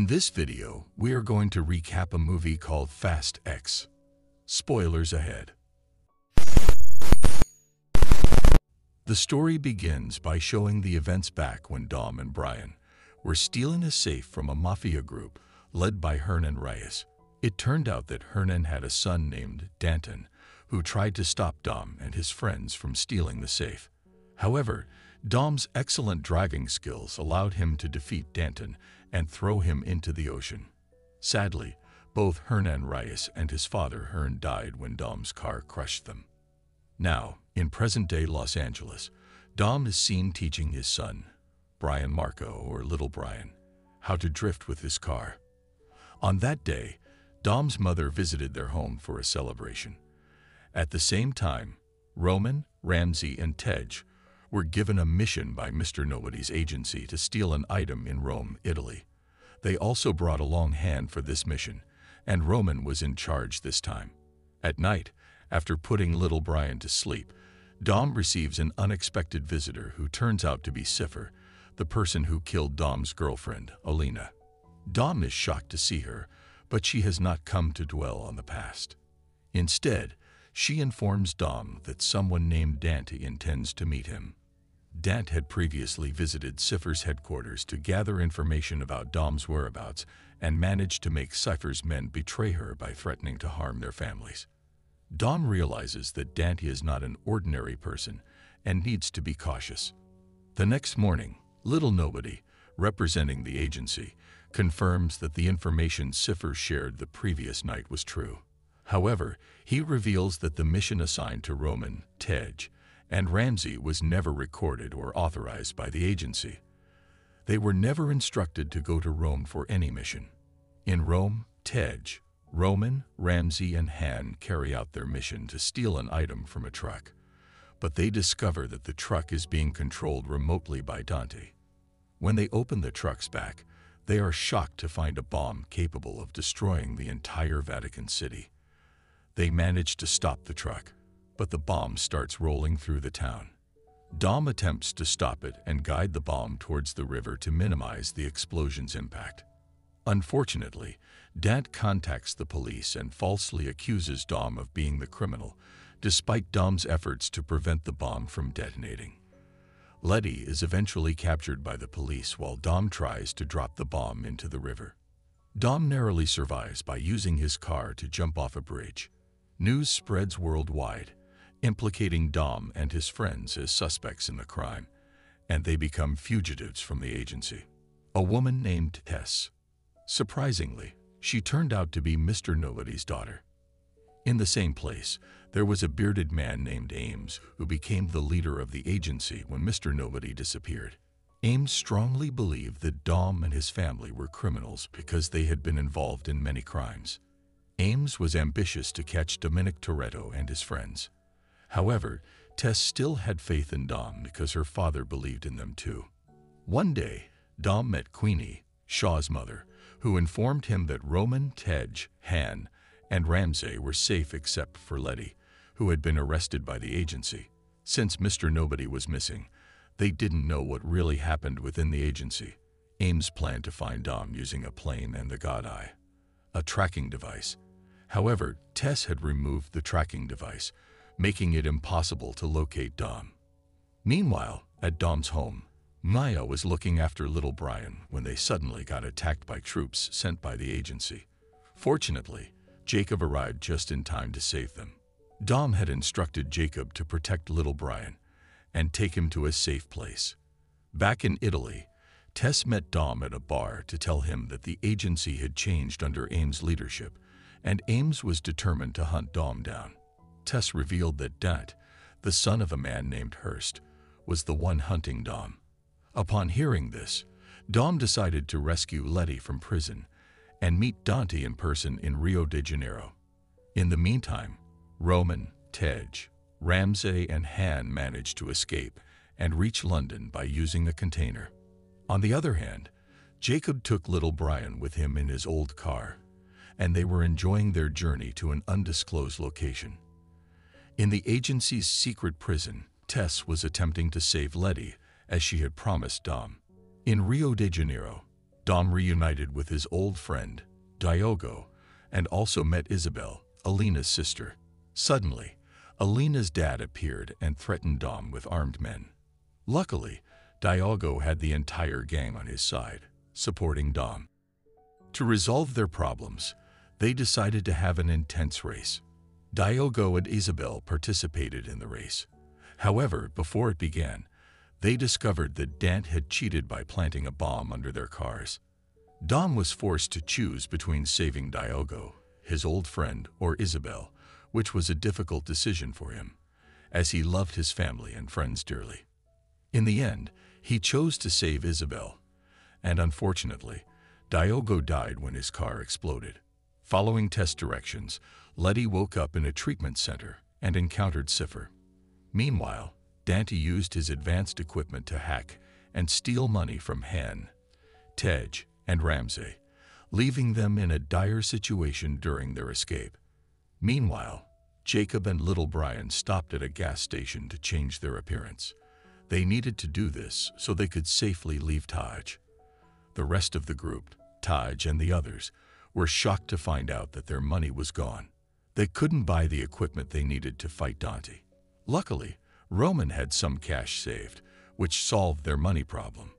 In this video, we are going to recap a movie called Fast X. Spoilers ahead. The story begins by showing the events back when Dom and Brian were stealing a safe from a mafia group led by Hernan Reyes. It turned out that Hernan had a son named Danton, who tried to stop Dom and his friends from stealing the safe. However, Dom's excellent driving skills allowed him to defeat Danton and throw him into the ocean. Sadly, both Hernan Reyes and his father Hern died when Dom's car crushed them. Now, in present-day Los Angeles, Dom is seen teaching his son, Brian Marco or Little Brian, how to drift with his car. On that day, Dom's mother visited their home for a celebration. At the same time, Roman, Ramsey, and Tej were given a mission by Mr. Nobody's agency to steal an item in Rome, Italy. They also brought a long hand for this mission, and Roman was in charge this time. At night, after putting Little Brian to sleep, Dom receives an unexpected visitor who turns out to be Cipher, the person who killed Dom's girlfriend, Alina. Dom is shocked to see her, but she has not come to dwell on the past. Instead, she informs Dom that someone named Dante intends to meet him. Dante had previously visited Cipher's headquarters to gather information about Dom's whereabouts and managed to make Cipher's men betray her by threatening to harm their families. Dom realizes that Dante is not an ordinary person and needs to be cautious. The next morning, Little Nobody, representing the agency, confirms that the information Cipher shared the previous night was true. However, he reveals that the mission assigned to Roman, Tej, and Ramsey was never recorded or authorized by the agency. They were never instructed to go to Rome for any mission. In Rome, Tej, Roman, Ramsey, and Han carry out their mission to steal an item from a truck, but they discover that the truck is being controlled remotely by Dante. When they open the truck's back, they are shocked to find a bomb capable of destroying the entire Vatican City. They manage to stop the truck, but the bomb starts rolling through the town. Dom attempts to stop it and guide the bomb towards the river to minimize the explosion's impact. Unfortunately, Dante contacts the police and falsely accuses Dom of being the criminal, despite Dom's efforts to prevent the bomb from detonating. Letty is eventually captured by the police while Dom tries to drop the bomb into the river. Dom narrowly survives by using his car to jump off a bridge. News spreads worldwide, implicating Dom and his friends as suspects in the crime, and they become fugitives from the agency. A woman named Tess. Surprisingly, she turned out to be Mr. Nobody's daughter. In the same place, there was a bearded man named Ames who became the leader of the agency when Mr. Nobody disappeared. Ames strongly believed that Dom and his family were criminals because they had been involved in many crimes. Ames was ambitious to catch Toretto and his friends. However, Tess still had faith in Dom because her father believed in them too. One day, Dom met Queenie, Shaw's mother, who informed him that Roman, Tej, Han, and Ramsey were safe except for Letty, who had been arrested by the agency. Since Mr. Nobody was missing, they didn't know what really happened within the agency. Ames planned to find Dom using a plane and the God Eye, a tracking device. However, Tess had removed the tracking device, making it impossible to locate Dom. Meanwhile, at Dom's home, Maya was looking after Little Brian when they suddenly got attacked by troops sent by the agency. Fortunately, Jacob arrived just in time to save them. Dom had instructed Jacob to protect Little Brian and take him to a safe place. Back in Italy, Tess met Dom at a bar to tell him that the agency had changed under Ames' leadership, and Ames was determined to hunt Dom down. Tess revealed that Dante, the son of a man named Hurst, was the one hunting Dom. Upon hearing this, Dom decided to rescue Letty from prison and meet Dante in person in Rio de Janeiro. In the meantime, Roman, Tej, Ramsey, and Han managed to escape and reach London by using a container. On the other hand, Jacob took Little Brian with him in his old car, and they were enjoying their journey to an undisclosed location. In the agency's secret prison, Tess was attempting to save Letty as she had promised Dom. In Rio de Janeiro, Dom reunited with his old friend, Diogo, and also met Isabel, Alina's sister. Suddenly, Alina's dad appeared and threatened Dom with armed men. Luckily, Diogo had the entire gang on his side, supporting Dom. To resolve their problems, they decided to have an intense race. Diogo and Isabel participated in the race. However, before it began, they discovered that Dant had cheated by planting a bomb under their cars. Dom was forced to choose between saving Diogo, his old friend, or Isabel, which was a difficult decision for him, as he loved his family and friends dearly. In the end, he chose to save Isabel, and unfortunately, Diogo died when his car exploded. Following test directions, Letty woke up in a treatment center and encountered Cipher. Meanwhile, Dante used his advanced equipment to hack and steal money from Han, Tej, and Ramsay, leaving them in a dire situation during their escape. Meanwhile, Jacob and little Brian stopped at a gas station to change their appearance. They needed to do this so they could safely leave Taj. The rest of the group, Taj and the others, were shocked to find out that their money was gone. They couldn't buy the equipment they needed to fight Dante. Luckily, Roman had some cash saved, which solved their money problem.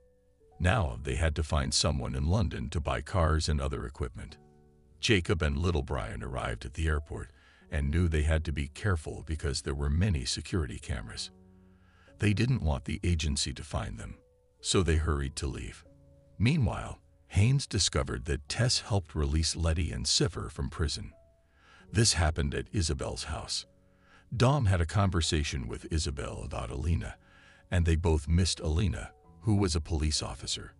Now they had to find someone in London to buy cars and other equipment. Jacob and little Brian arrived at the airport and knew they had to be careful because there were many security cameras. They didn't want the agency to find them, so they hurried to leave. Meanwhile, Haynes discovered that Tess helped release Letty and Cipher from prison. This happened at Isabel's house. Dom had a conversation with Isabel about Alina, and they both missed Alina, who was a police officer.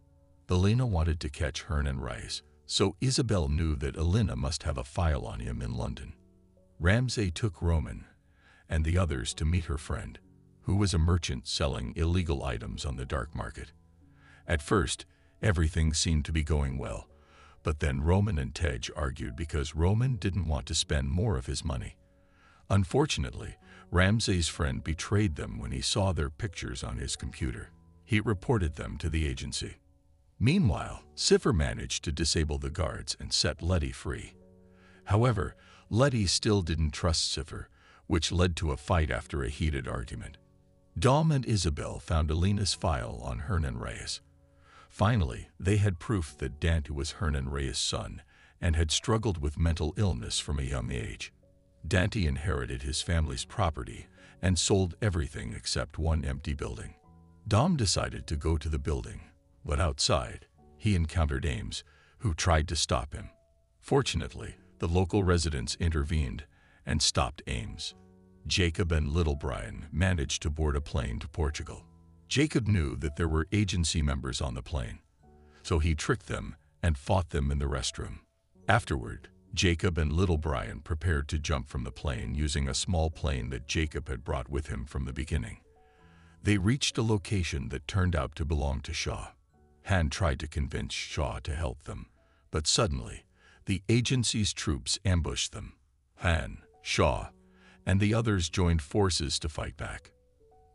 Alina wanted to catch Hernan Rice, so Isabel knew that Alina must have a file on him in London. Ramsay took Roman and the others to meet her friend, who was a merchant selling illegal items on the dark market. At first, everything seemed to be going well, but then Roman and Tej argued because Roman didn't want to spend more of his money. Unfortunately, Ramsay's friend betrayed them when he saw their pictures on his computer. He reported them to the agency. Meanwhile, Cipher managed to disable the guards and set Letty free. However, Letty still didn't trust Cipher, which led to a fight after a heated argument. Dom and Isabel found Alina's file on Hernan Reyes. Finally, they had proof that Dante was Hernan Reyes' son and had struggled with mental illness from a young age. Dante inherited his family's property and sold everything except one empty building. Dom decided to go to the building, but outside, he encountered Ames, who tried to stop him. Fortunately, the local residents intervened and stopped Ames. Jacob and little Brian managed to board a plane to Portugal. Jacob knew that there were agency members on the plane, so he tricked them and fought them in the restroom. Afterward, Jacob and little Brian prepared to jump from the plane using a small plane that Jacob had brought with him from the beginning. They reached a location that turned out to belong to Shaw. Han tried to convince Shaw to help them, but suddenly, the agency's troops ambushed them. Han, Shaw, and the others joined forces to fight back.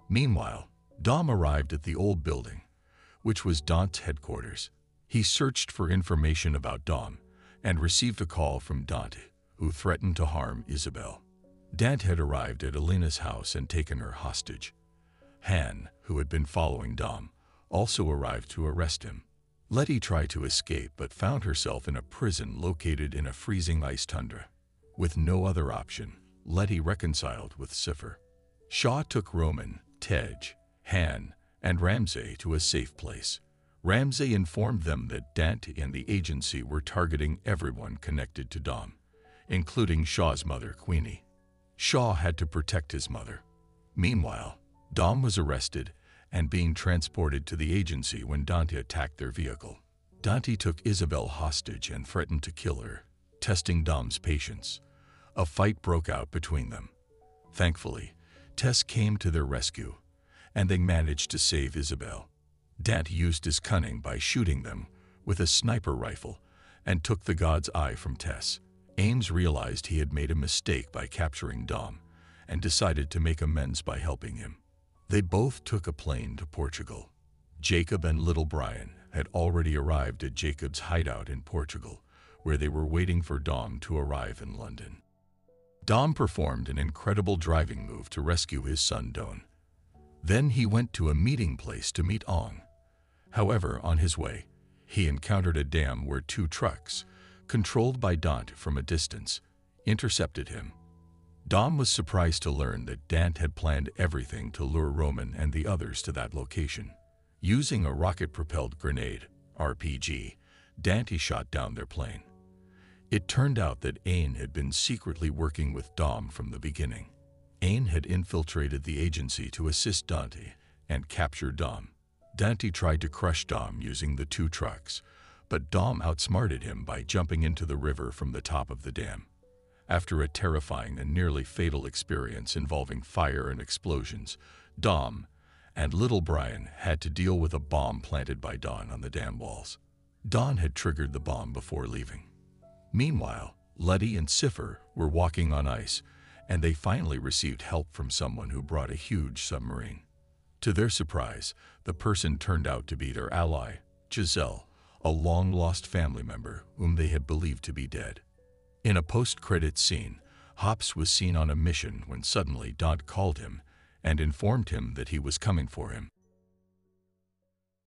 Meanwhile, Dom arrived at the old building, which was Dante's headquarters. He searched for information about Dom and received a call from Dante, who threatened to harm Isabel. Dante had arrived at Alina's house and taken her hostage. Han, who had been following Dom, also arrived to arrest him. Letty tried to escape but found herself in a prison located in a freezing ice tundra. With no other option, Letty reconciled with Cipher. Shaw took Roman, Tej, Han, and Ramsay to a safe place. Ramsay informed them that Dante and the agency were targeting everyone connected to Dom, including Shaw's mother, Queenie. Shaw had to protect his mother. Meanwhile, Dom was arrested and being transported to the agency when Dante attacked their vehicle. Dante took Isabel hostage and threatened to kill her, testing Dom's patience. A fight broke out between them. Thankfully, Tess came to their rescue, and they managed to save Isabel. Dante used his cunning by shooting them with a sniper rifle and took the god's eye from Tess. Ames realized he had made a mistake by capturing Dom and decided to make amends by helping him. They both took a plane to Portugal. Jacob and little Brian had already arrived at Jacob's hideout in Portugal, where they were waiting for Dom to arrive in London. Dom performed an incredible driving move to rescue his son Don. Then he went to a meeting place to meet Ong. However, on his way, he encountered a dam where two trucks, controlled by Dant from a distance, intercepted him. Dom was surprised to learn that Dant had planned everything to lure Roman and the others to that location. Using a rocket-propelled grenade, RPG, Dante shot down their plane. It turned out that Ain had been secretly working with Dom from the beginning. Ain had infiltrated the agency to assist Dante and capture Dom. Dante tried to crush Dom using the two trucks, but Dom outsmarted him by jumping into the river from the top of the dam. After a terrifying and nearly fatal experience involving fire and explosions, Dom and little Brian had to deal with a bomb planted by Don on the dam walls. Don had triggered the bomb before leaving. Meanwhile, Letty and Cipher were walking on ice, and they finally received help from someone who brought a huge submarine. To their surprise, the person turned out to be their ally, Giselle, a long-lost family member whom they had believed to be dead. In a post-credits scene, Hops was seen on a mission when suddenly Dant called him and informed him that he was coming for him.